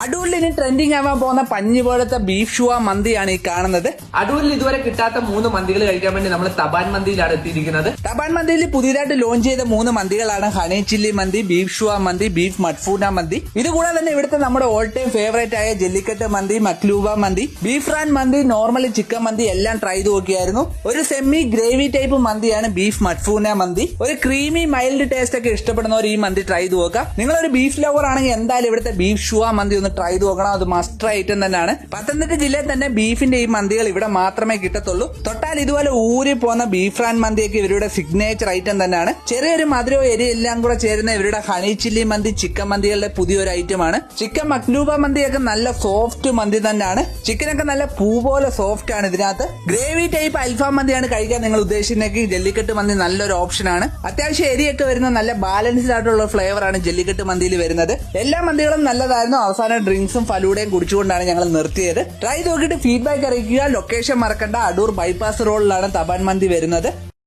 അടൂരിൽ ഇനി ട്രെൻഡിങ് ആവാൻ പോകുന്ന പഞ്ഞി പോലത്തെ ബീഫ് ഷുവ മന്തിയാണ് ഈ കാണുന്നത്. അടൂരിൽ ഇതുവരെ കിട്ടാത്ത 3 മന്തികൾ കഴിക്കാൻ വേണ്ടി നമ്മൾ തബാൻ മന്തിയിലാണ് എത്തിയിരിക്കുന്നത്. തബാൻ മന്തിയിൽ പുതിയതായിട്ട് ലോഞ്ച് ചെയ്ത 3 മന്തികളാണ് ഹണി ചില്ലി മന്തി, ബീഫ് ഷുവ മന്തി, ബീഫ് മഡ്ഫൂന മന്തി. ഇതുകൂടാതെ തന്നെ ഇവിടുത്തെ നമ്മുടെ ഓൾ ടൈം ഫേവറേറ്റ് ആയ ജെല്ലിക്കട്ട് മന്തി, മക്ലൂബ മന്തി, ബീഫ് റാൻ മന്തി, നോർമലി ചിക്കൻ മന്തി എല്ലാം ട്രൈ ചെയ്ത് നോക്കിയായിരുന്നു. ഒരു സെമി ഗ്രേവി ടൈപ്പ് മന്തിയാണ് ബീഫ് മഡ്ഫൂന മന്തി. ഒരു ക്രീമി മൈൽഡ് ടേസ്റ്റ് ഒക്കെ ഇഷ്ടപ്പെടുന്നവർ ഈ മന്തി ട്രൈ ചെയ്ത് നോക്കാം. നിങ്ങളൊരു ബീഫ് ലവർ ആണെങ്കിൽ എന്തായാലും ഇവിടുത്തെ ബീഫ് ഷുവ മന്തി ഒന്ന് ട്രൈ ചെയ്ത് നോക്കണം. അത് മസ്റ്റ് ഐറ്റം തന്നെയാണ്. പത്തനംതിട്ട ജില്ലയിൽ തന്നെ ബീഫിന്റെ ഈ മന്തികൾ ഇവിടെ മാത്രമേ കിട്ടത്തുള്ളൂ. തൊട്ടാൽ ഇതുപോലെ ഊരി പോകുന്ന ബീഫ് റാൻ മന്തിയൊക്കെ ഇവരുടെ സിഗ്നേച്ചർ ഐറ്റം തന്നെയാണ്. ചെറിയൊരു മധുരവും എരി എല്ലാം കൂടെ ചേരുന്ന ഇവരുടെ ഹണി ചില്ലി മന്തി ചിക്കൻ മന്തികളുടെ പുതിയൊരു ഐറ്റമാണ്. ചിക്കൻ മക്ലൂബ മന്തിയൊക്കെ നല്ല സോഫ്റ്റ് മന്തി തന്നെയാണ്. ചിക്കനൊക്കെ നല്ല പൂ പോലെ സോഫ്റ്റ് ആണ്. ഇതിനകത്ത് ഗ്രേവി ടൈപ്പ് അൽഫാം മന്തിയാണ് കഴിക്കാൻ നിങ്ങൾ ഉദ്ദേശിക്കുന്നെങ്കിൽ ജെല്ലിക്കട്ട് മന്തി നല്ലൊരു ഓപ്ഷനാണ്. അത്യാവശ്യം എരിയൊക്കെ വരുന്ന നല്ല ബാലൻസ്ഡ് ആയിട്ടുള്ള ഫ്ലേവർ ആണ് ജെല്ലിക്കട്ട് മന്തിയിൽ വരുന്നത്. എല്ലാ മന്തികളും നല്ലതായിരുന്നു. അവസാനം ഡ്രിങ്ക്സും ഫലൂഡയും കുടിച്ചുകൊണ്ടാണ് ഞങ്ങൾ നിർത്തിയത്. ട്രൈ നോക്കിയിട്ട് ഫീഡ്ബാക്ക് അറിയിക്കുക. ലൊക്കേഷൻ മറക്കണ്ട, അടൂർ ബൈപ്പാസ് റോഡിലാണ് തബാൻ മന്തി വരുന്നത്.